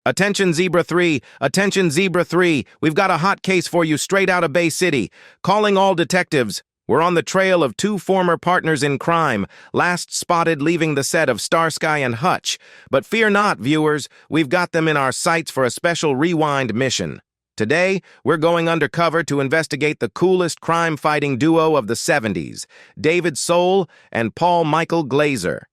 Attention Zebra 3, attention Zebra 3, we've got a hot case for you straight out of Bay City. Calling all detectives. We're on the trail of two former partners in crime, last spotted leaving the set of Starsky and Hutch. But fear not, viewers, we've got them in our sights for a special rewind mission. Today, we're going undercover to investigate the coolest crime-fighting duo of the 70s, David Soul and Michael Glazer.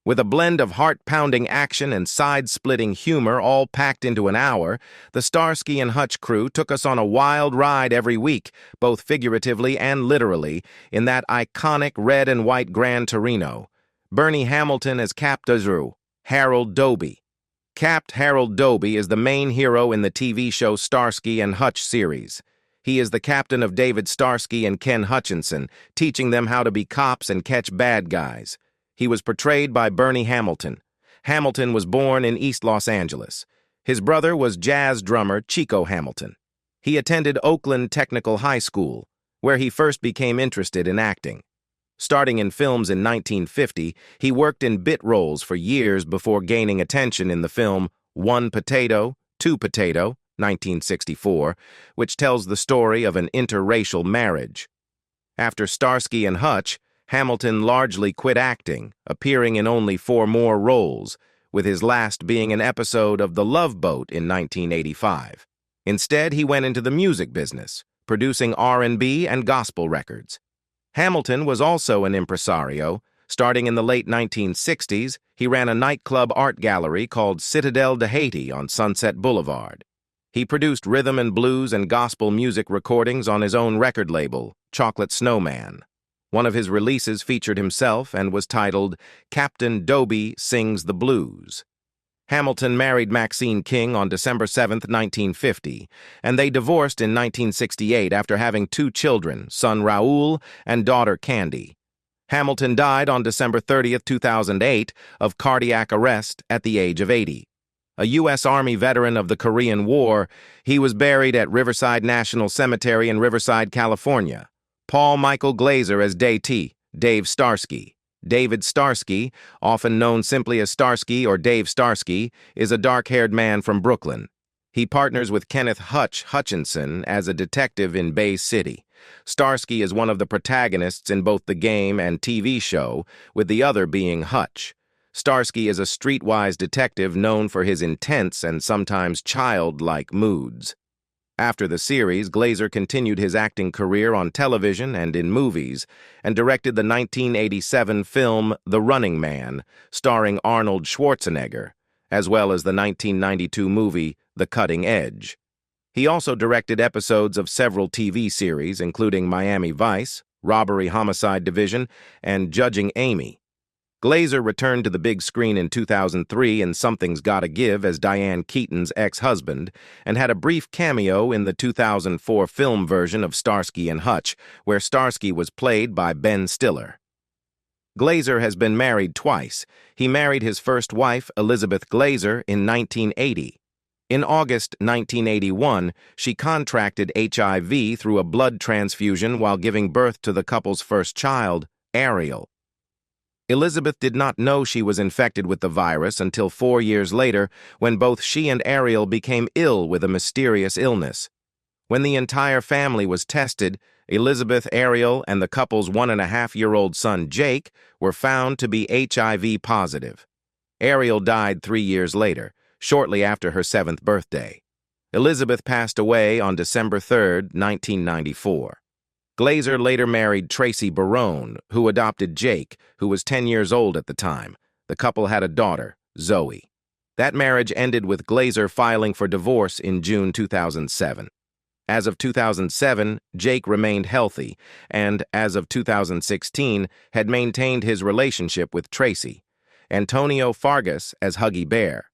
With a blend of heart-pounding action and side-splitting humor all packed into an hour, the Starsky and Hutch crew took us on a wild ride every week, both figuratively and literally, in that iconic red and white Gran Torino. Bernie Hamilton as Cap Dazru, Harold Doby. Capt Harold Doby is the main hero in the TV show Starsky and Hutch series. He is the captain of David Starsky and Ken Hutchinson, teaching them how to be cops and catch bad guys. He was portrayed by Bernie Hamilton. Hamilton was born in East Los Angeles. His brother was jazz drummer Chico Hamilton. He attended Oakland Technical High School, where he first became interested in acting. Starting in films in 1950, he worked in bit roles for years before gaining attention in the film One Potato, Two Potato, 1964, which tells the story of an interracial marriage. After Starsky and Hutch, Hamilton largely quit acting, appearing in only 4 more roles, with his last being an episode of The Love Boat in 1985. Instead, he went into the music business, producing R&B and gospel records. Hamilton was also an impresario. Starting in the late 1960s, he ran a nightclub art gallery called Citadel de Haiti on Sunset Boulevard. He produced rhythm and blues and gospel music recordings on his own record label, Chocolate Snowman. One of his releases featured himself and was titled Captain Doby Sings the Blues. Hamilton married Maxine King on December 7, 1950, and they divorced in 1968 after having 2 children, son Raoul and daughter Candy. Hamilton died on December 30, 2008, of cardiac arrest at the age of 80. A U.S. Army veteran of the Korean War, he was buried at Riverside National Cemetery in Riverside, California. Michael Glazer as Dave Starsky. David Starsky, often known simply as Starsky or Dave Starsky, is a dark-haired man from Brooklyn. He partners with Kenneth Hutchinson as a detective in Bay City. Starsky is one of the protagonists in both the game and TV show, with the other being Hutch. Starsky is a streetwise detective known for his intense and sometimes childlike moods. After the series, Glazer continued his acting career on television and in movies, and directed the 1987 film The Running Man, starring Arnold Schwarzenegger, as well as the 1992 movie The Cutting Edge. He also directed episodes of several TV series, including Miami Vice, Robbery Homicide Division, and Judging Amy. Glazer returned to the big screen in 2003 in Something's Gotta Give as Diane Keaton's ex-husband, and had a brief cameo in the 2004 film version of Starsky and Hutch, where Starsky was played by Ben Stiller. Glazer has been married twice. He married his first wife, Elizabeth Glazer, in 1980. In August 1981, she contracted HIV through a blood transfusion while giving birth to the couple's first child, Ariel. Elizabeth did not know she was infected with the virus until 4 years later, when both she and Ariel became ill with a mysterious illness. When the entire family was tested, Elizabeth, Ariel, and the couple's 1.5-year-old son, Jake, were found to be HIV positive. Ariel died 3 years later, shortly after her 7th birthday. Elizabeth passed away on December 3, 1994. Glazer later married Tracy Barone, who adopted Jake, who was 10 years old at the time. The couple had a daughter, Zoe. That marriage ended with Glazer filing for divorce in June 2007. As of 2007, Jake remained healthy and, as of 2016, had maintained his relationship with Tracy. Antonio Fargas as Huggy Bear.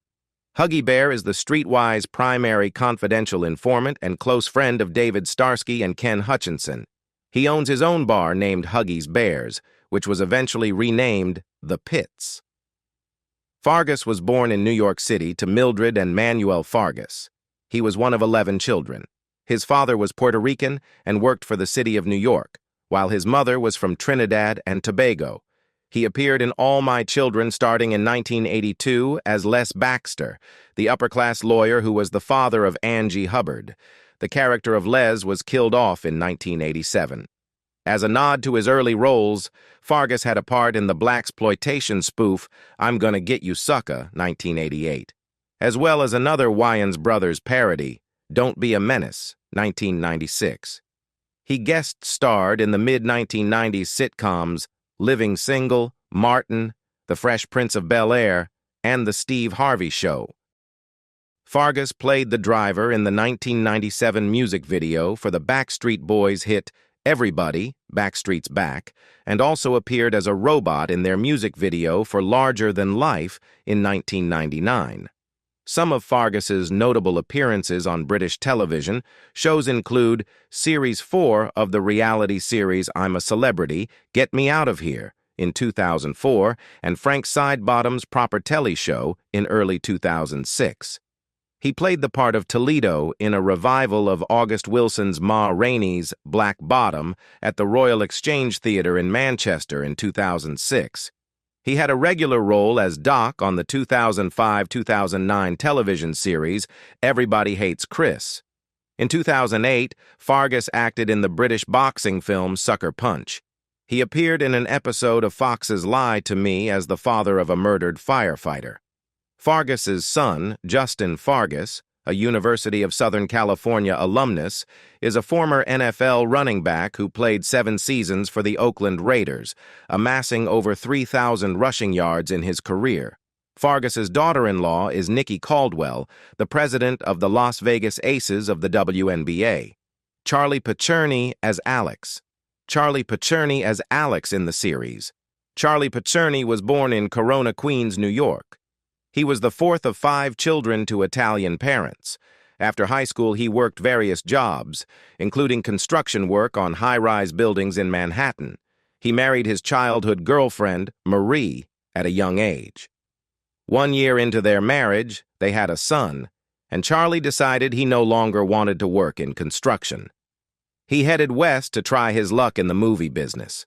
Huggy Bear is the streetwise primary confidential informant and close friend of David Starsky and Ken Hutchinson. He owns his own bar named Huggy's Bears, which was eventually renamed The Pits. Fargas was born in New York City to Mildred and Manuel Fargas. He was one of 11 children. His father was Puerto Rican and worked for the city of New York, while his mother was from Trinidad and Tobago. He appeared in All My Children starting in 1982 as Les Baxter, the upper-class lawyer who was the father of Angie Hubbard. The character of Les was killed off in 1987. As a nod to his early roles, Fargas had a part in the blaxploitation spoof I'm Gonna Get You Sucker, 1988, as well as another Wayans Brothers parody, Don't Be a Menace, 1996. He guest-starred in the mid-1990s sitcoms Living Single, Martin, The Fresh Prince of Bel-Air, and The Steve Harvey Show. Fargas played the driver in the 1997 music video for the Backstreet Boys hit Everybody, Backstreet's Back, and also appeared as a robot in their music video for Larger Than Life in 1999. Some of Fargas's notable appearances on British television shows include Series 4 of the reality series I'm a Celebrity, Get Me Out of Here, in 2004, and Frank Sidebottom's Proper Telly Show in early 2006. He played the part of Toledo in a revival of August Wilson's Ma Rainey's Black Bottom at the Royal Exchange Theatre in Manchester in 2006. He had a regular role as Doc on the 2005-2009 television series Everybody Hates Chris. In 2008, Fargas acted in the British boxing film Sucker Punch. He appeared in an episode of Fox's Lie to Me as the father of a murdered firefighter. Fargas's son, Justin Fargas, a University of Southern California alumnus, is a former NFL running back who played 7 seasons for the Oakland Raiders, amassing over 3,000 rushing yards in his career. Fargas's daughter-in-law is Nikki Caldwell, the president of the Las Vegas Aces of the WNBA. Charlie Picerni as Alex. Charlie Picerni as Alex in the series. Charlie Picerni was born in Corona, Queens, New York. He was the 4th of 5 children to Italian parents. After high school, he worked various jobs, including construction work on high-rise buildings in Manhattan. He married his childhood girlfriend, Marie, at a young age. 1 year into their marriage, they had a son, and Charlie decided he no longer wanted to work in construction. He headed west to try his luck in the movie business.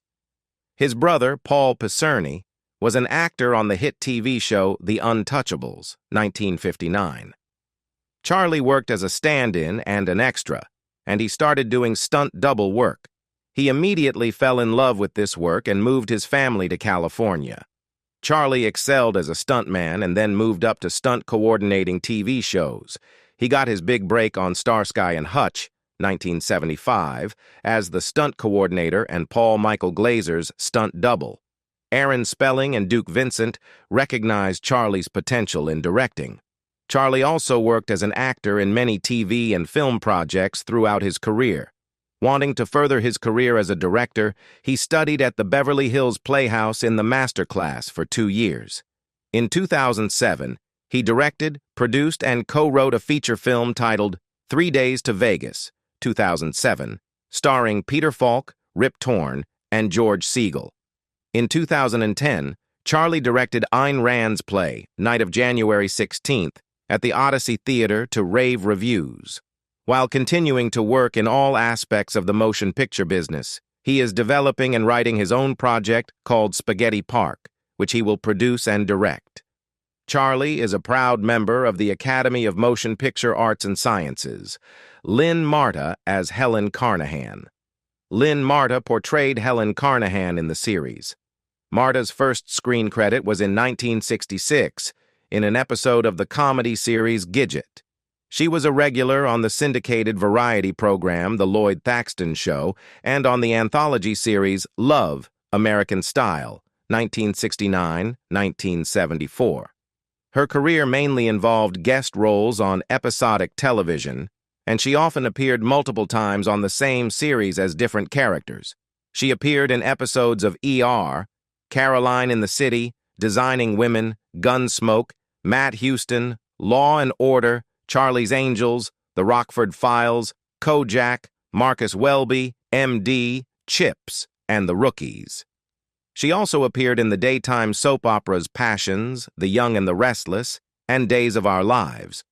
His brother, Paul Picerni, was an actor on the hit TV show The Untouchables, 1959. Charlie worked as a stand-in and an extra, and he started doing stunt double work. He immediately fell in love with this work and moved his family to California. Charlie excelled as a stuntman and then moved up to stunt coordinating TV shows. He got his big break on Starsky and Hutch, 1975, as the stunt coordinator and Michael Glazer's stunt double. Aaron Spelling and Duke Vincent recognized Charlie's potential in directing. Charlie also worked as an actor in many TV and film projects throughout his career. Wanting to further his career as a director, he studied at the Beverly Hills Playhouse in the master class for 2 years. In 2007, he directed, produced, and co-wrote a feature film titled 3 Days to Vegas, 2007, starring Peter Falk, Rip Torn, and George Segal. In 2010, Charlie directed Ayn Rand's play, Night of January 16th, at the Odyssey Theater to rave reviews. While continuing to work in all aspects of the motion picture business, he is developing and writing his own project called Spaghetti Park, which he will produce and direct. Charlie is a proud member of the Academy of Motion Picture Arts and Sciences. Lynn Marta as Helen Carnahan. Lynn Marta portrayed Helen Carnahan in the series. Marta's first screen credit was in 1966 in an episode of the comedy series Gidget. She was a regular on the syndicated variety program The Lloyd Thaxton Show and on the anthology series Love, American Style, 1969-1974. Her career mainly involved guest roles on episodic television, and she often appeared multiple times on the same series as different characters. She appeared in episodes of ER, Caroline in the City, Designing Women, Gunsmoke, Matt Houston, Law and Order, Charlie's Angels, The Rockford Files, Kojak, Marcus Welby, MD, Chips, and The Rookies. She also appeared in the daytime soap operas Passions, The Young and the Restless, and Days of Our Lives.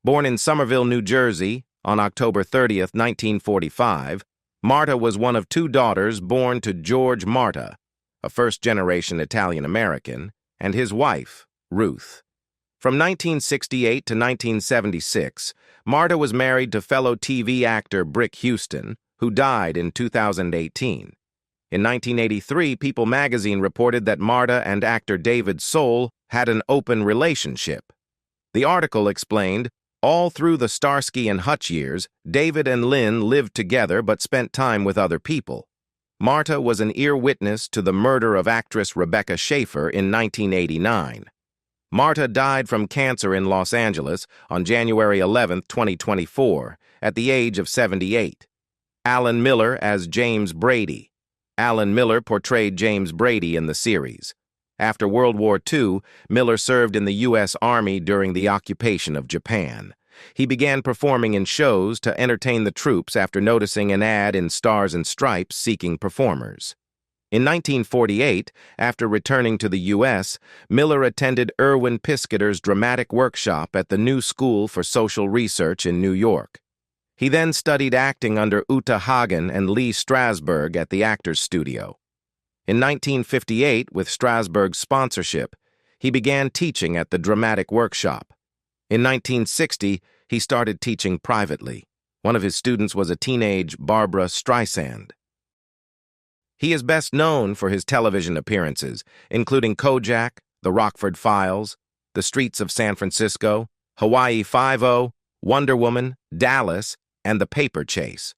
Born in Somerville, New Jersey, on October 30th, 1945, Marta was one of 2 daughters born to George Marta, a first-generation Italian-American, and his wife, Ruth. From 1968 to 1976, Marta was married to fellow TV actor Brick Houston, who died in 2018. In 1983, People magazine reported that Marta and actor David Soul had an open relationship. The article explained, all through the Starsky and Hutch years, David and Lynn lived together but spent time with other people. Marta was an ear witness to the murder of actress Rebecca Schaeffer in 1989. Marta died from cancer in Los Angeles on January 11, 2024, at the age of 78. Allan Miller as James Brady. Allan Miller portrayed James Brady in the series. After World War II, Miller served in the U.S. Army during the occupation of Japan. He began performing in shows to entertain the troops after noticing an ad in Stars and Stripes seeking performers. In 1948, after returning to the U.S., Miller attended Erwin Piscator's dramatic workshop at the New School for Social Research in New York. He then studied acting under Uta Hagen and Lee Strasberg at the Actors Studio. In 1958, with Strasberg's sponsorship, he began teaching at the dramatic workshop. In 1960, he started teaching privately. One of his students was a teenage Barbra Streisand. He is best known for his television appearances, including Kojak, The Rockford Files, The Streets of San Francisco, Hawaii Five-0, Wonder Woman, Dallas, and The Paper Chase.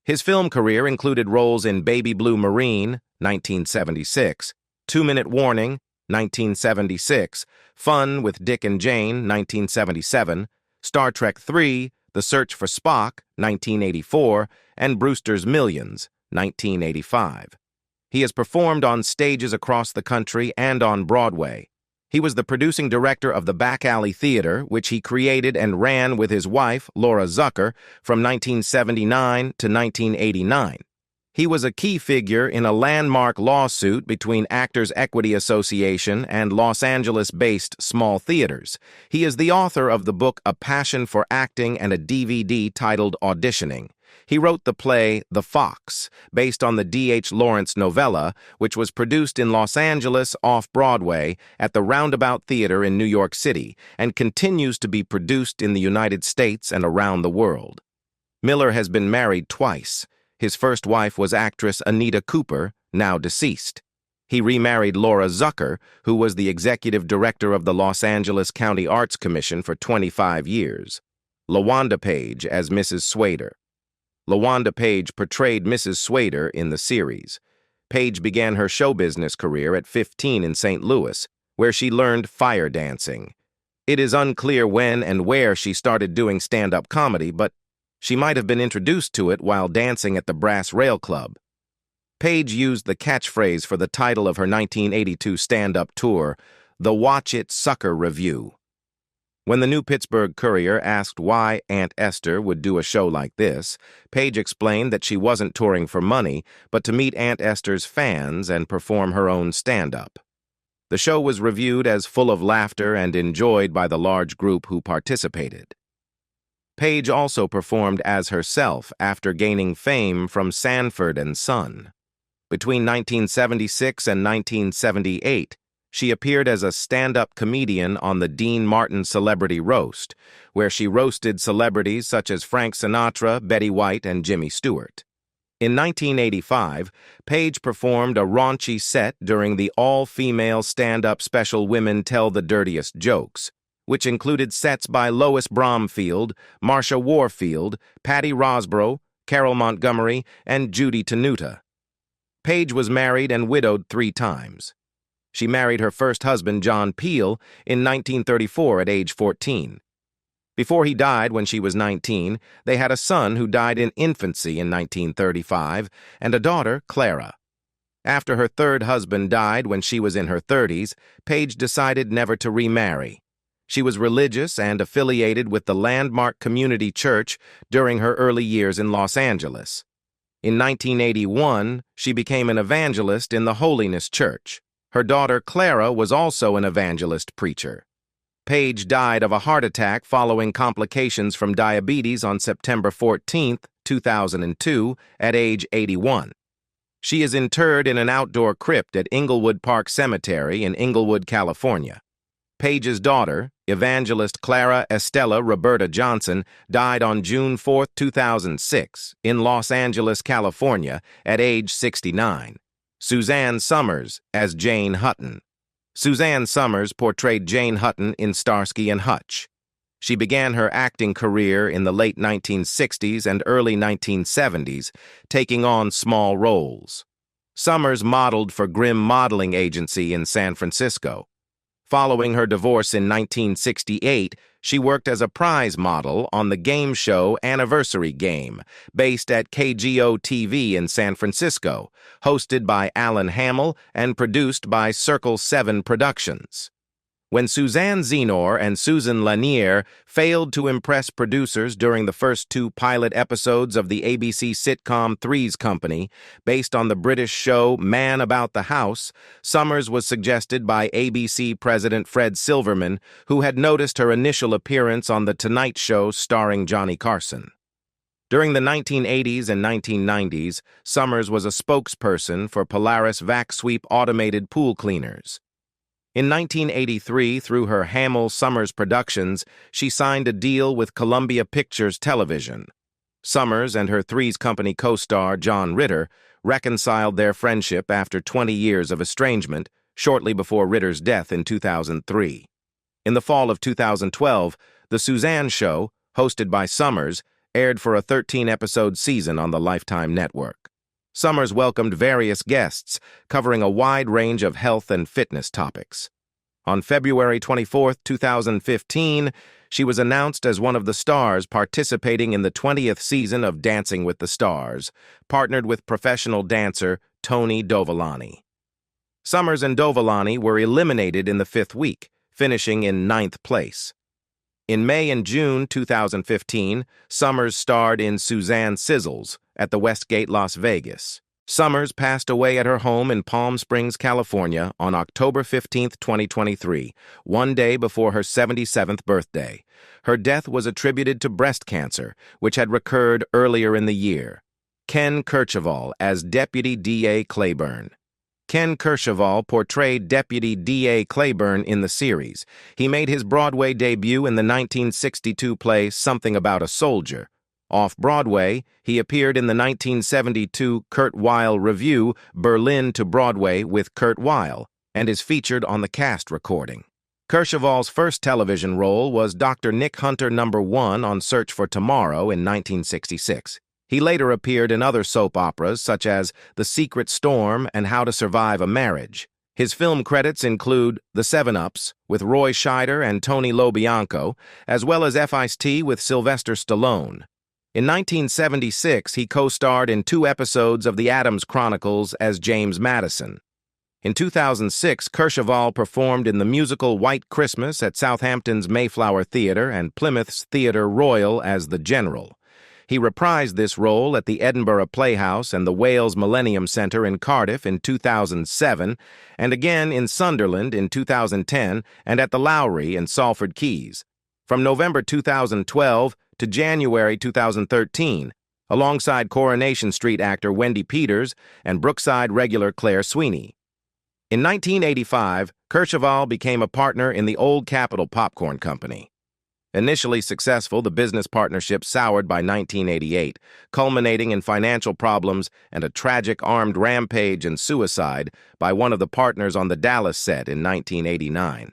His film career included roles in Baby Blue Marine, 1976, 2-Minute Warning, 1976, Fun with Dick and Jane, 1977, Star Trek III, The Search for Spock, 1984, and Brewster's Millions, 1985. He has performed on stages across the country and on Broadway. He was the producing director of the Back Alley Theater, which he created and ran with his wife, Laura Zucker, from 1979 to 1989. He was a key figure in a landmark lawsuit between Actors Equity Association and Los Angeles-based small theaters. He is the author of the book A Passion for Acting and a DVD titled Auditioning. He wrote the play The Fox, based on the D.H. Lawrence novella, which was produced in Los Angeles off-Broadway at the Roundabout Theater in New York City and continues to be produced in the United States and around the world. Miller has been married twice. His first wife was actress Anita Cooper, now deceased. He remarried Laura Zucker, who was the executive director of the Los Angeles County Arts Commission for 25 years. Leanda Paige as Mrs. Swader. Leanda Paige portrayed Mrs. Swader in the series. Paige began her show business career at 15 in St. Louis, where she learned fire dancing. It is unclear when and where she started doing stand-up comedy, but she might have been introduced to it while dancing at the Brass Rail Club. Paige used the catchphrase for the title of her 1982 stand-up tour, the Watch It Sucker Review. When the New Pittsburgh Courier asked why Aunt Esther would do a show like this, Paige explained that she wasn't touring for money, but to meet Aunt Esther's fans and perform her own stand-up. The show was reviewed as full of laughter and enjoyed by the large group who participated. Paige also performed as herself after gaining fame from Sanford and Son. Between 1976 and 1978, she appeared as a stand-up comedian on the Dean Martin Celebrity Roast, where she roasted celebrities such as Frank Sinatra, Betty White, and Jimmy Stewart. In 1985, Paige performed a raunchy set during the all-female stand-up special Women Tell the Dirtiest Jokes, which included sets by Lois Bromfield, Marsha Warfield, Patty Rosborough, Carol Montgomery, and Judy Tenuta. Paige was married and widowed 3 times. She married her first husband, John Peel, in 1934 at age 14. Before he died when she was 19, they had a son who died in infancy in 1935 and a daughter, Clara. After her third husband died when she was in her 30s, Paige decided never to remarry. She was religious and affiliated with the Landmark Community Church during her early years in Los Angeles. In 1981, she became an evangelist in the Holiness Church. Her daughter Clara was also an evangelist preacher. Paige died of a heart attack following complications from diabetes on September 14, 2002, at age 81. She is interred in an outdoor crypt at Inglewood Park Cemetery in Inglewood, California. Paige's daughter, evangelist Clara Estella Roberta Johnson, died on June 4, 2006, in Los Angeles, California, at age 69. Suzanne Somers as Jane Hutton. Suzanne Somers portrayed Jane Hutton in Starsky and Hutch. She began her acting career in the late 1960s and early 1970s, taking on small roles. Somers modeled for Grimm Modeling Agency in San Francisco. Following her divorce in 1968, she worked as a prize model on the game show Anniversary Game, based at KGO-TV in San Francisco, hosted by Alan Hamill and produced by Circle 7 Productions. When Suzanne Zenor and Susan Lanier failed to impress producers during the first two pilot episodes of the ABC sitcom Three's Company, based on the British show Man About the House, Somers was suggested by ABC president Fred Silverman, who had noticed her initial appearance on The Tonight Show starring Johnny Carson. During the 1980s and 1990s, Somers was a spokesperson for Polaris VacSweep automated pool cleaners. In 1983, through her Hamill-Somers Productions, she signed a deal with Columbia Pictures Television. Somers and her Three's Company co-star John Ritter reconciled their friendship after 20 years of estrangement, shortly before Ritter's death in 2003. In the fall of 2012, The Suzanne Show, hosted by Somers, aired for a 13-episode season on the Lifetime Network. Somers welcomed various guests, covering a wide range of health and fitness topics. On February 24, 2015, she was announced as one of the stars participating in the 20th season of Dancing with the Stars, partnered with professional dancer Tony Dovolani. Somers and Dovolani were eliminated in the fifth week, finishing in 9th place. In May and June 2015, Somers starred in Suzanne Sizzles at the Westgate, Las Vegas. Somers passed away at her home in Palm Springs, California on October 15, 2023, one day before her 77th birthday. Her death was attributed to breast cancer, which had recurred earlier in the year. Ken Kercheval as Deputy D.A. Claiborne. Ken Kercheval portrayed Deputy D.A. Claiborne in the series. He made his Broadway debut in the 1962 play Something About a Soldier. Off-Broadway, he appeared in the 1972 Kurt Weill revue Berlin to Broadway with Kurt Weill, and is featured on the cast recording. Kercheval's first television role was Dr. Nick Hunter No. 1 on Search for Tomorrow in 1966. He later appeared in other soap operas such as The Secret Storm and How to Survive a Marriage. His film credits include The 7-Ups with Roy Scheider and Tony LoBianco, as well as F.I.S.T. with Sylvester Stallone. In 1976, he co-starred in 2 episodes of The Addams Chronicles as James Madison. In 2006, Kercheval performed in the musical White Christmas at Southampton's Mayflower Theatre and Plymouth's Theatre Royal as the General. He reprised this role at the Edinburgh Playhouse and the Wales Millennium Centre in Cardiff in 2007, and again in Sunderland in 2010 and at the Lowry in Salford Keys. From November 2012 to January 2013, alongside Coronation Street actor Wendy Peters and Brookside regular Claire Sweeney. In 1985, Kercheval became a partner in the Old Capitol Popcorn Company. Initially successful, the business partnership soured by 1988, culminating in financial problems and a tragic armed rampage and suicide by one of the partners on the Dallas set in 1989.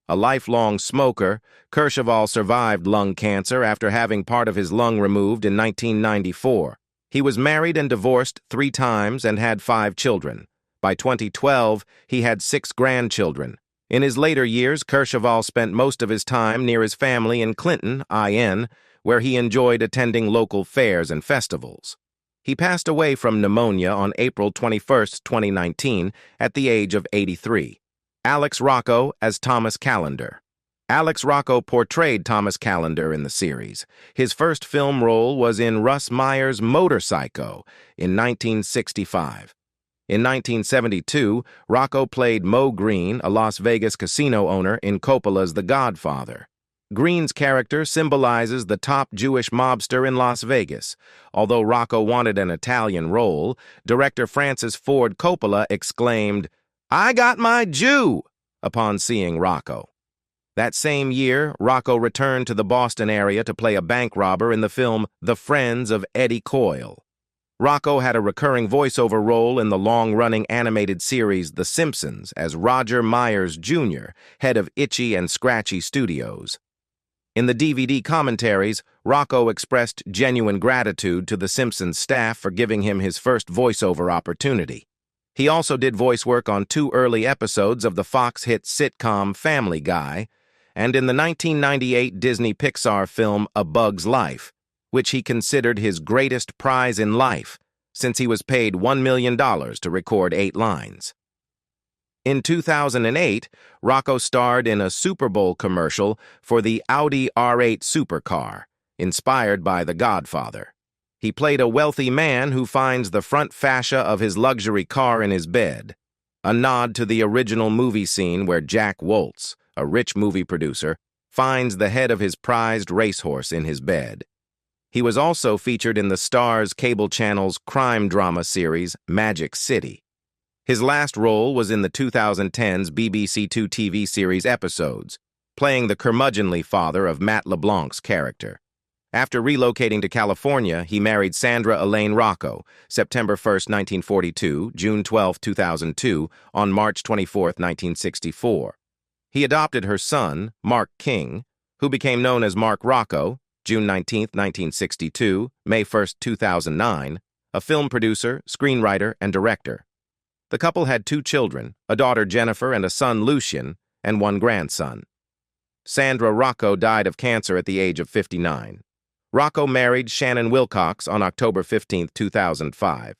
A lifelong smoker, Kercheval survived lung cancer after having part of his lung removed in 1994. He was married and divorced 3 times and had 5 children. By 2012, he had 6 grandchildren. In his later years, Kercheval spent most of his time near his family in Clinton, IN, where he enjoyed attending local fairs and festivals. He passed away from pneumonia on April 21, 2019, at the age of 83. Alex Rocco as Thomas Callender. Alex Rocco portrayed Thomas Callender in the series. His first film role was in Russ Meyer's Motorpsycho in 1965. In 1972, Rocco played Mo Green, a Las Vegas casino owner, in Coppola's The Godfather. Green's character symbolizes the top Jewish mobster in Las Vegas. Although Rocco wanted an Italian role, director Francis Ford Coppola exclaimed, "I got my Jew!" upon seeing Rocco. That same year, Rocco returned to the Boston area to play a bank robber in the film The Friends of Eddie Coyle. Rocco had a recurring voiceover role in the long-running animated series The Simpsons as Roger Myers Jr., head of Itchy and Scratchy Studios. In the DVD commentaries, Rocco expressed genuine gratitude to the Simpsons staff for giving him his first voiceover opportunity. He also did voice work on 2 early episodes of the Fox hit sitcom Family Guy, and in the 1998 Disney Pixar film A Bug's Life, which he considered his greatest prize in life, since he was paid $1 million to record 8 lines. In 2008, Rocco starred in a Super Bowl commercial for the Audi R8 supercar, inspired by The Godfather. He played a wealthy man who finds the front fascia of his luxury car in his bed, a nod to the original movie scene where Jack Woltz, a rich movie producer, finds the head of his prized racehorse in his bed. He was also featured in the Starz cable channel's crime drama series Magic City. His last role was in the 2010's BBC Two TV series Episodes, playing the curmudgeonly father of Matt LeBlanc's character. After relocating to California, he married Sandra Elaine Rocco, September 1, 1942, June 12, 2002, on March 24, 1964. He adopted her son, Mark King, who became known as Mark Rocco, June 19, 1962, May 1, 2009, a film producer, screenwriter, and director. The couple had 2 children, a daughter Jennifer and a son Lucien, and 1 grandson. Sandra Rocco died of cancer at the age of 59. Rocco married Shannon Wilcox on October 15, 2005.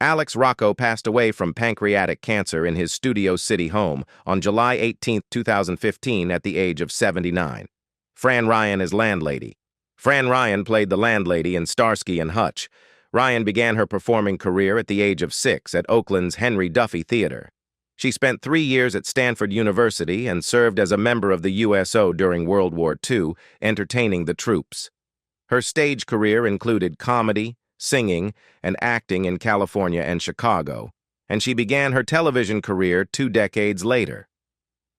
Alex Rocco passed away from pancreatic cancer in his Studio City home on July 18, 2015 at the age of 79. Fran Ryan is landlady. Fran Ryan played the landlady in Starsky and Hutch. Ryan began her performing career at the age of 6 at Oakland's Henry Duffy Theater. She spent 3 years at Stanford University and served as a member of the USO during World War II, entertaining the troops. Her stage career included comedy, singing, and acting in California and Chicago, and she began her television career 2 decades later.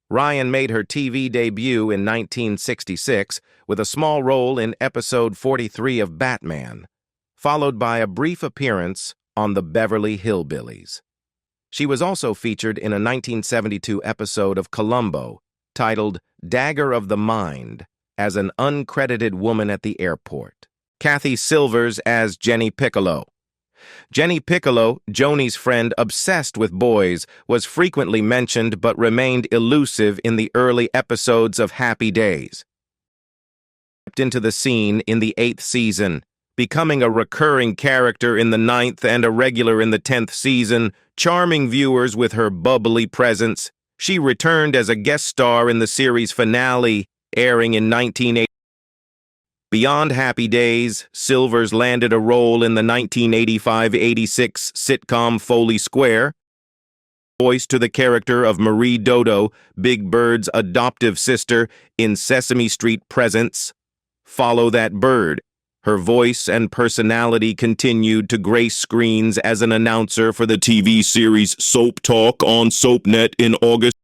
Ryan made her TV debut in 1966 with a small role in episode 43 of Batman, followed by a brief appearance on the Beverly Hillbillies. She was also featured in a 1972 episode of Columbo, titled Dagger of the Mind, as an uncredited woman at the airport. Kathy Silvers as Jenny Piccolo. Jenny Piccolo, Joni's friend obsessed with boys, was frequently mentioned but remained elusive in the early episodes of Happy Days. Stepped into the scene in the 8th season, becoming a recurring character in the 9th and a regular in the 10th season, charming viewers with her bubbly presence. She returned as a guest star in the series finale, airing in 1980. Beyond Happy Days, Silvers landed a role in the 1985-86 sitcom Foley Square, voice to the character of Marie Dodo, Big Bird's adoptive sister, in Sesame Street Presents, Follow That Bird. Her voice and personality continued to grace screens as an announcer for the TV series Soap Talk on SoapNet in August.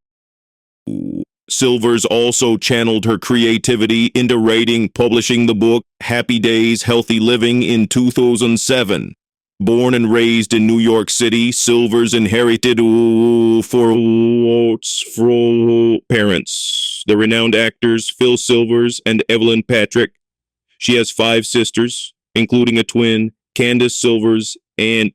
Silvers also channeled her creativity into writing, publishing the book Happy Days, Healthy Living in 2007. Born and raised in New York City, Silvers inherited from parents, the renowned actors Phil Silvers and Evelyn Patrick. She has 5 sisters, including a twin, Candace Silvers and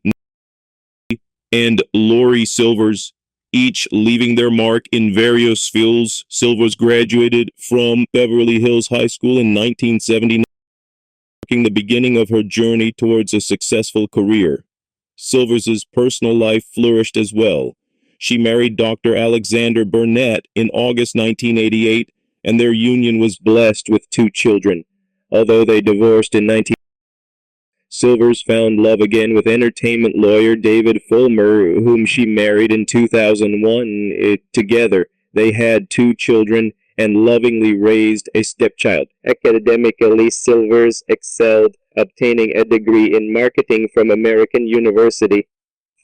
Lori Silvers, each leaving their mark in various fields. Silvers graduated from Beverly Hills High School in 1979, marking the beginning of her journey towards a successful career. Silvers' personal life flourished as well. She married Dr. Alexander Burnett in August 1988, and their union was blessed with 2 children. Although they divorced in 19... Silvers found love again with entertainment lawyer David Fulmer, whom she married in 2001. Together, they had 2 children, and lovingly raised a stepchild. Academically, Silvers excelled, obtaining a degree in marketing from American University.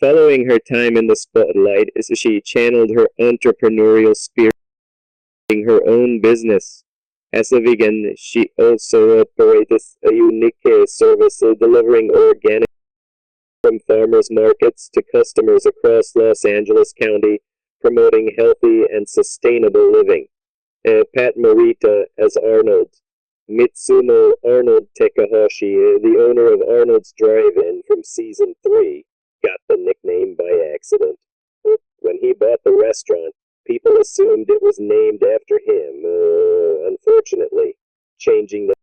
Following her time in the spotlight, she channeled her entrepreneurial spirit in her own business. As a vegan, she also operates a unique service delivering organic from farmers markets to customers across Los Angeles County, promoting healthy and sustainable living. Pat Morita as Arnold. Mitsuno Arnold Takahashi, the owner of Arnold's Drive-In from season 3, got the nickname by accident. When he bought the restaurant, people assumed it was named after him, unfortunately, changing the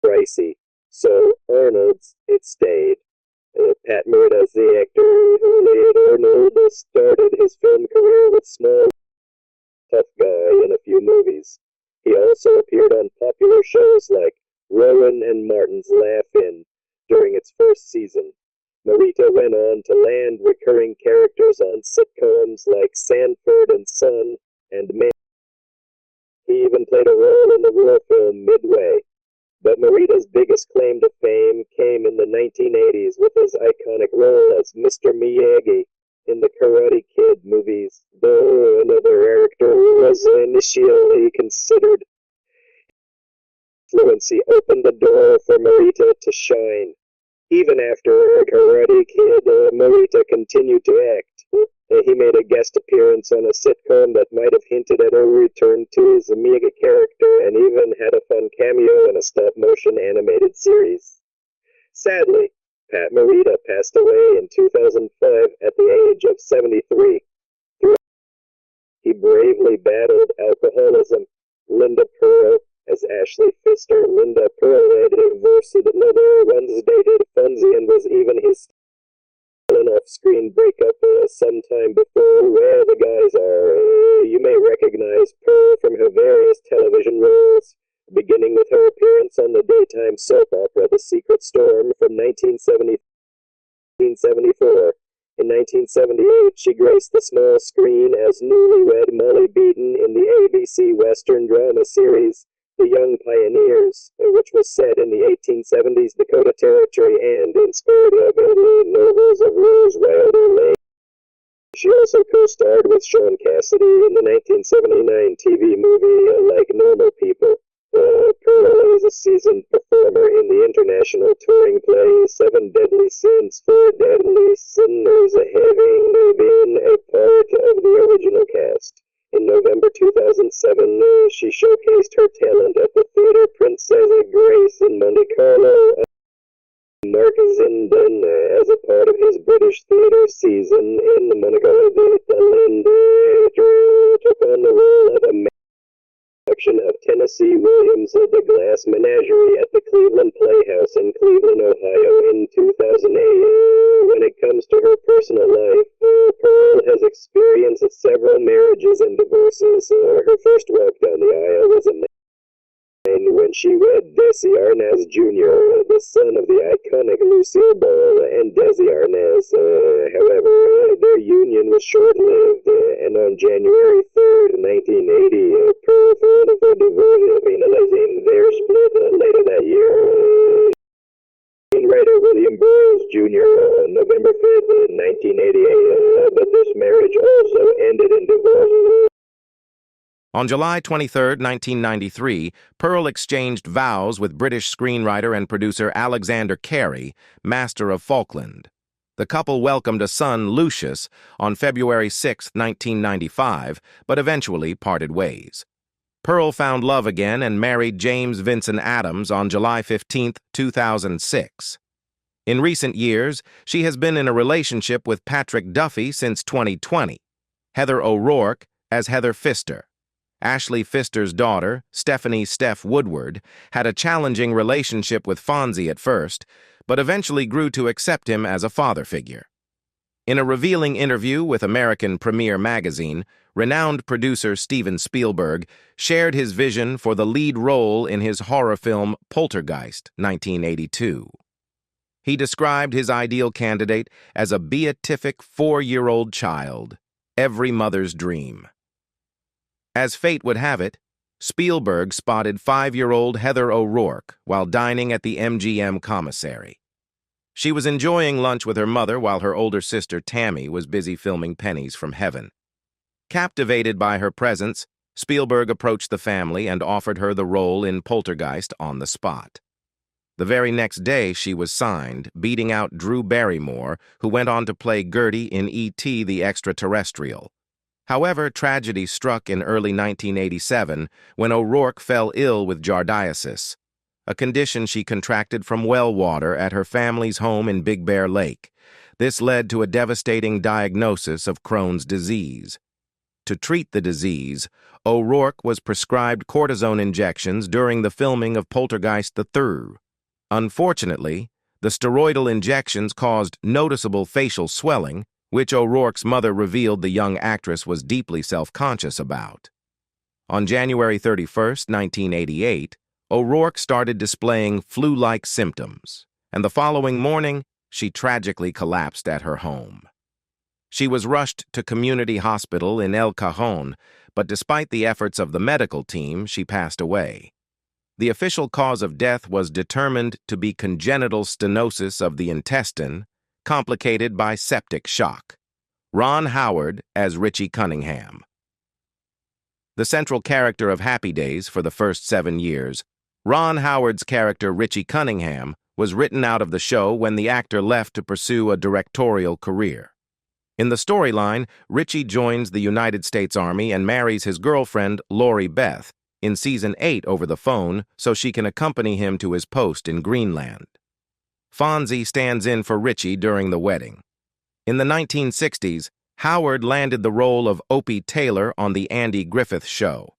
pricey. So Arnold's, it stayed. Pat Morita is the actor who made Arnold started his film career with Small Tough Guy in a few movies. He also appeared on popular shows like Rowan and Martin's Laugh-In during its first season. Morita went on to land recurring characters on sitcoms like Sanford and Son and Man. He even played a role in the war film Midway. But Morita's biggest claim to fame came in the 1980s with his iconic role as Mr. Miyagi in the Karate Kid movies, though another character was initially considered. Fluency opened the door for Morita to shine. Even after Karate Kid, Morita continued to act. He made a guest appearance on a sitcom that might have hinted at a return to his Miyagi character, and even had a fun cameo in a stop-motion animated series. Sadly, Pat Morita passed away in 2005 at the age of 73. He bravely battled alcoholism. Linda Purl as Ashley Pfister. Linda Purl had divorced another, once dated Fonzie, and was even his an off-screen breakup sometime before where the guys are. You may recognize Purl from her various television roles, beginning with her appearance on the daytime soap opera The Secret Storm from 1974. In 1978, she graced the small screen as newlywed Molly Beaton in the ABC Western drama series The Young Pioneers, which was set in the 1870s Dakota Territory and inspired the novels of Rose Wilder Lane. She also co-starred with Sean Cassidy in the 1979 TV movie Like Normal People. Purl is a seasoned performer in the international touring play Seven Deadly Sins, Four Deadly Sinners, having been a part of the original cast. In November 2007, she showcased her talent at the theater Princess Grace in Monte Carlo. Mark Zindon, as a part of his British theater season in Monaco, Lynn took on the role of a production of Tennessee Williams' The Glass Menagerie at the Cleveland Playhouse in Cleveland, Ohio in 2008. When it comes to her personal life, Purl has experienced several marriages and divorces. Her first walk down the aisle was in when she wed Desi Arnaz Jr., the son of the iconic Lucille Ball and Desi Arnaz. However, their union was short-lived, and on January 3rd, 1980, Purl filed for divorce, finalizing their split later that year. Screenwriter William Burroughs Jr. on November 5th, 1988, but this marriage also ended in divorce. On July 23, 1993, Purl exchanged vows with British screenwriter and producer Alexander Carey, master of Falkland. The couple welcomed a son, Lucius, on February 6, 1995, but eventually parted ways. Purl found love again and married James Vincent Adams on July 15, 2006. In recent years, she has been in a relationship with Patrick Duffy since 2020. Heather O'Rourke as Heather Pfister. Ashley Pfister's daughter, Stephanie "Steph" Woodward, had a challenging relationship with Fonzie at first, but eventually grew to accept him as a father figure. In a revealing interview with American Premiere magazine, renowned producer Steven Spielberg shared his vision for the lead role in his horror film Poltergeist, 1982. He described his ideal candidate as a beatific 4-year-old child, every mother's dream. As fate would have it, Spielberg spotted 5-year-old Heather O'Rourke while dining at the MGM commissary. She was enjoying lunch with her mother while her older sister Tammy was busy filming Pennies from Heaven. Captivated by her presence, Spielberg approached the family and offered her the role in Poltergeist on the spot. The very next day, she was signed, beating out Drew Barrymore, who went on to play Gertie in E.T. the Extraterrestrial. However, tragedy struck in early 1987 when O'Rourke fell ill with giardiasis, a condition she contracted from well water at her family's home in Big Bear Lake. This led to a devastating diagnosis of Crohn's disease. To treat the disease, O'Rourke was prescribed cortisone injections during the filming of Poltergeist III. Unfortunately, the steroidal injections caused noticeable facial swelling, which O'Rourke's mother revealed the young actress was deeply self-conscious about. On January 31, 1988, O'Rourke started displaying flu-like symptoms, and the following morning, she tragically collapsed at her home. She was rushed to community hospital in El Cajon, but despite the efforts of the medical team, she passed away. The official cause of death was determined to be congenital stenosis of the intestine, complicated by septic shock. Ron Howard as Richie Cunningham. The central character of Happy Days for the first 7 years, Ron Howard's character Richie Cunningham was written out of the show when the actor left to pursue a directorial career. In the storyline, Richie joins the United States Army and marries his girlfriend, Lori Beth, in Season 8 over the phone so she can accompany him to his post in Greenland. Fonzie stands in for Richie during the wedding. In the 1960s, Howard landed the role of Opie Taylor on The Andy Griffith Show.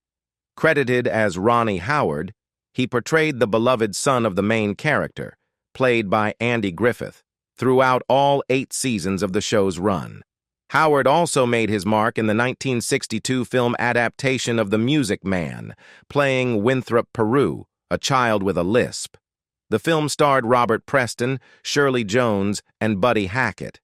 Credited as Ronnie Howard, he portrayed the beloved son of the main character, played by Andy Griffith, throughout all 8 seasons of the show's run. Howard also made his mark in the 1962 film adaptation of The Music Man, playing Winthrop Peru, a child with a lisp. The film starred Robert Preston, Shirley Jones, and Buddy Hackett.